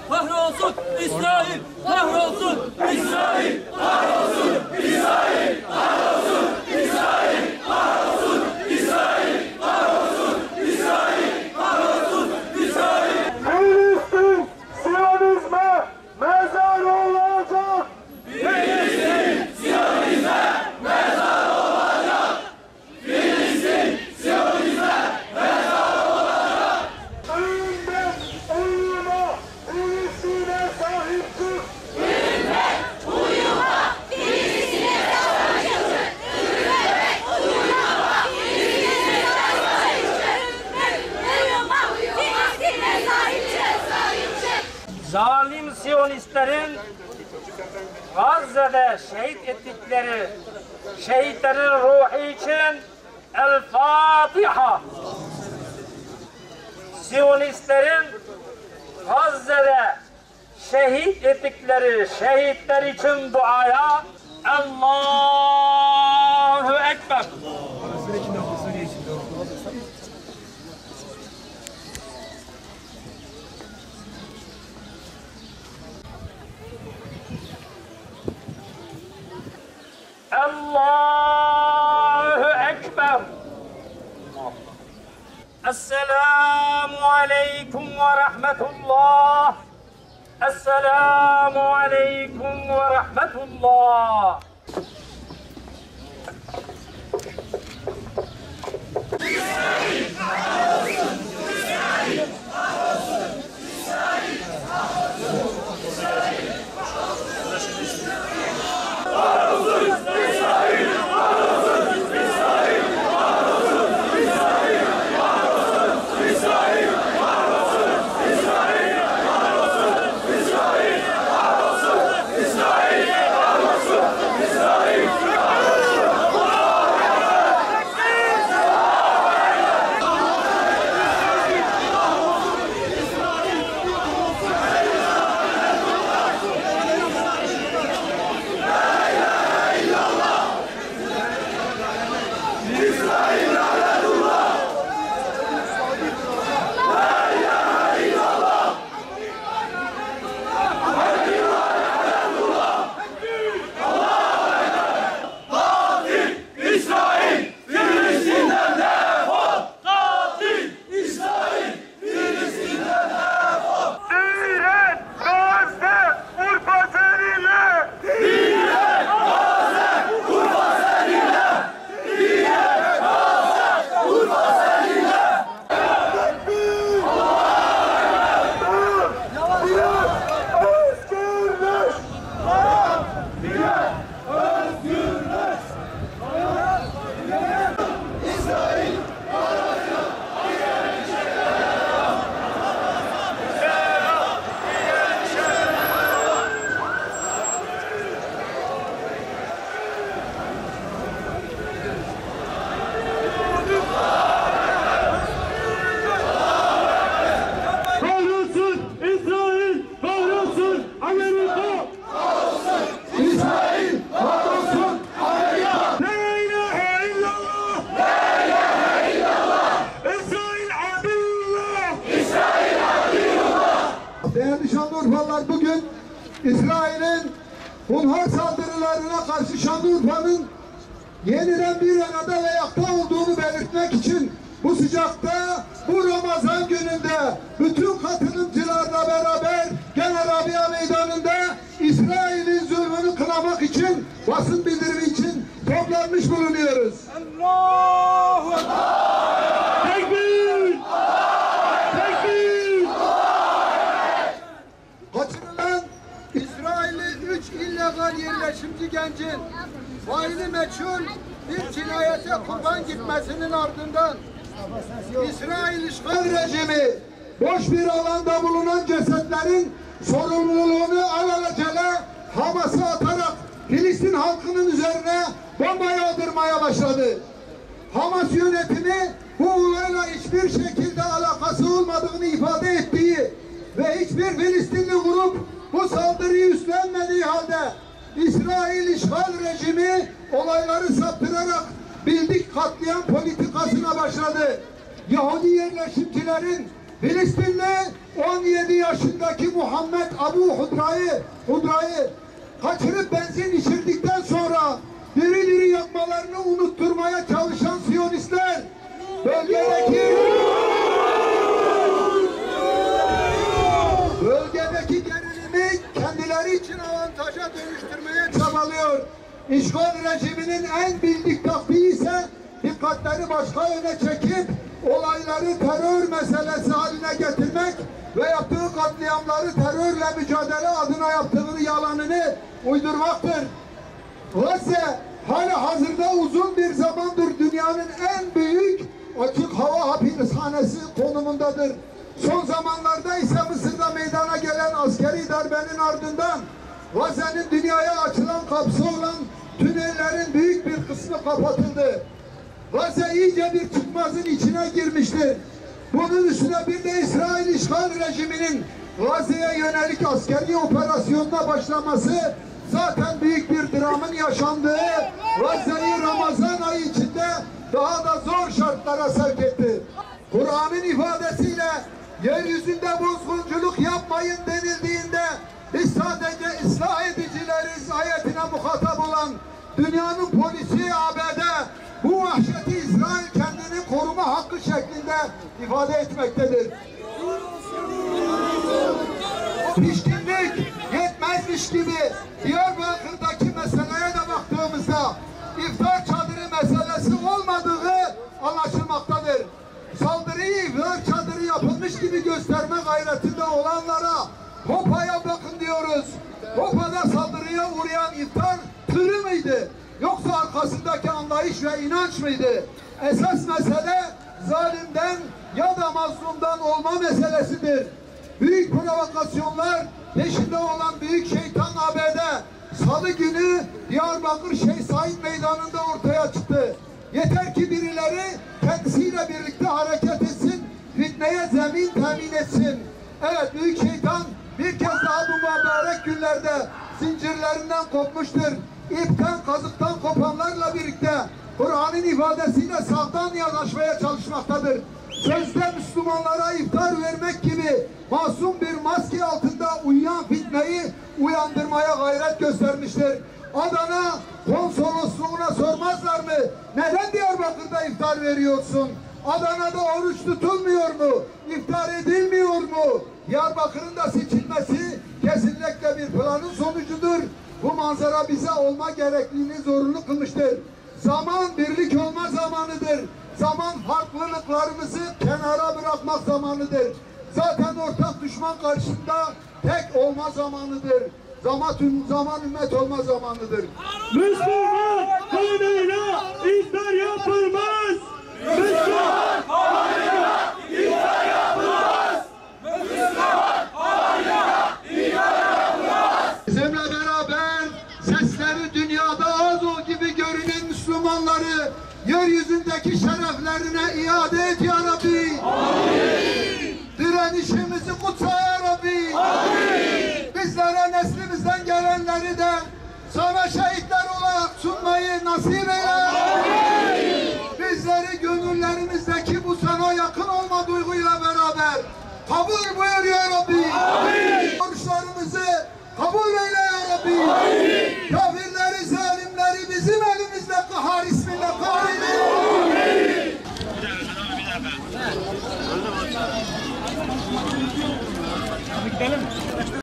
kahrolsun İsrail, kahrolsun İsrail, kahrolsun İsrail, kahrolsun İsrail, kahrolsun İsrail, kahrolsun İsrail, kahrolsun İsrail. Filistin Siyonizme mezar olacak. Filistin Siyonizme mezar olacak. Filistin Siyonizme mezar olacak. Ölümden uyuma, Filistin'e sahip çık. Ölümden uyuma, Filistin'e sahip çık. Ölümden uyuma, Filistin'e sahip çık. Uyuma, Filistin'e sahip çık. Zalim Siyonistlerin Gazze'de şehit ettikleri şehitlerin ruhu için El Fatiha. Siyonistlerin Gazze'de şehit ettikleri şehitler için duaya Allahu Ekber. Allahu Ekber. Esselamu aleyküm ve rahmetullah. Esselamu aleyküm ve rahmetullah. Değerli Şanlıurfalılar, bugün İsrail'in hunhar saldırılarına karşı Şanlıurfa'nın yeniden bir arada ve ayakta olduğunu belirtmek için bu sıcakta, bu Ramazan gününde bütün katılımcılarla beraber Gene Rabia Meydanı'nda İsrail'in zulmünü kınamak için, basın bildirimi için toplanmış bulunuyoruz. Allahu Ekber. Tekbir. Tekbir. Kaçırılan İsrailli 3 illegal yerleşimci gencin faili meçhul bir cinayete kurban gitmesinin ardından İsrail işgal rejimi boş bir alanda bulunan cesetlerin sorumluluğunu alelacele Hamas'a atarak Filistin halkının üzerine bomba yağdırmaya başladı. Hamas yönetimi bu olayla hiçbir şekilde alakası olmadığını ifade ettiği ve hiçbir Filistinli grup bu saldırıyı üstlenmediği halde İsrail işgal rejimi olayları saptırarak bildik katliam politikasına başladı. Yahudi yerleşimcilerin Filistin'de 17 yaşındaki Muhammed Abu Hudra'yı kaçırıp benzin içirdikten sonra diri diri yakmalarını unutturmaya çalışan Siyonistler bölgedeki gerilimi kendileri için avantaja dönüştürmeye çabalıyor. İşgal rejiminin en bildik taktiği ise dikkatleri başka yöne çekip olayları terör meselesi haline getirmek ve yaptığı katliamları terörle mücadele adına yaptığını yalanını uydurmaktır. Gazze hala hazırda uzun bir zamandır dünyanın en büyük açık hava hapishanesi konumundadır. Son zamanlarda ise Mısır'da meydana gelen askeri darbenin ardından Gazze'nin dünyaya açılan kapısı olan tünellerin büyük bir kısmı kapatıldı. Gazze iyice bir çıkmazın içine girmiştir. Bunun üstüne bir de İsrail işgal rejiminin Gazze'ye yönelik askeri operasyonuna başlaması zaten büyük bir dramın yaşandığı Gazze'yi Ramazan ayı içinde daha da zor şartlara sevk etti. Kur'an'ın ifadesiyle yeryüzünde bozgunculuk yapmayın denildiğinde biz sadece ıslah edicileriz ayetine muhatap olan dünyanın polisi ABD bu vahşeti İsrail kendini koruma hakkı şeklinde ifade etmektedir. Pişkinlik yetmezmiş gibi Diyarbakır'daki meseleye de baktığımızda iftar çadırı meselesi olmadığı anlaşılmaktadır. Saldırıyı iftar çadırı yapılmış gibi gösterme gayretinde olanlara Hopa'ya bakın diyoruz. Hopa'da saldırıya uğrayan iftar tırı mıydı? Yoksa arkasındaki anlayış ve inanç mıydı? Esas mesele zalimden ya da mazlumdan olma meselesidir. Büyük provokasyonlar peşinde olan büyük şeytan ABD Salı günü Diyarbakır Şeyh Said Meydanı'nda ortaya çıktı. Yeter ki birileri kendisiyle birlikte hareket etsin, fitneye zemin temin etsin. Evet, büyük şeytan bir kez daha bu mübarek günlerde zincirlerinden kopmuştur. İpten, kazıktan kopanlarla birlikte Kur'an'ın ifadesiyle sağdan yaklaşmaya çalışmaktadır. Sözde Müslümanlara iftar vermek gibi masum bir maske altında uyuyan fitneyi uyandırmaya gayret göstermiştir. Adana konsolosluğuna sormazlar mı? Neden Diyarbakır'da iftar veriyorsun? Adana'da oruç tutulmuyor mu? İftar edilmiyor mu? Diyarbakır'ın da seçilmesi kesinlikle bir planın sonucudur. Bu manzara bize olma gerekliliğini zorunlu kılmıştır. Zaman birlik olma zamanıdır. Zaman farklılıklarımızı kenara bırakmak zamanıdır. Zaten ortak düşman karşısında tek olma zamanıdır. Zaman ümmet olma zamanıdır. Müslüman kanıyla iftar yapılmaz. Müslüman kanıyla iftar yapılmaz. Müslüman kanıyla iftar yapılmaz. Bizimle beraber sesleri dünyada az ol gibi görünen Müslümanları yeryüzündeki şereflerine iade et ya Rabbi. Amin. Direnişimizi kutsa ya Rabbi. Amin. Bizlere neslimizden gelenleri de sana şehitler olarak sunmayı nasip eyle. Amin. Bizleri gönüllerimizdeki bu sana yakın olma duyguyla beraber kabul buyur ya Rabbi. Amin.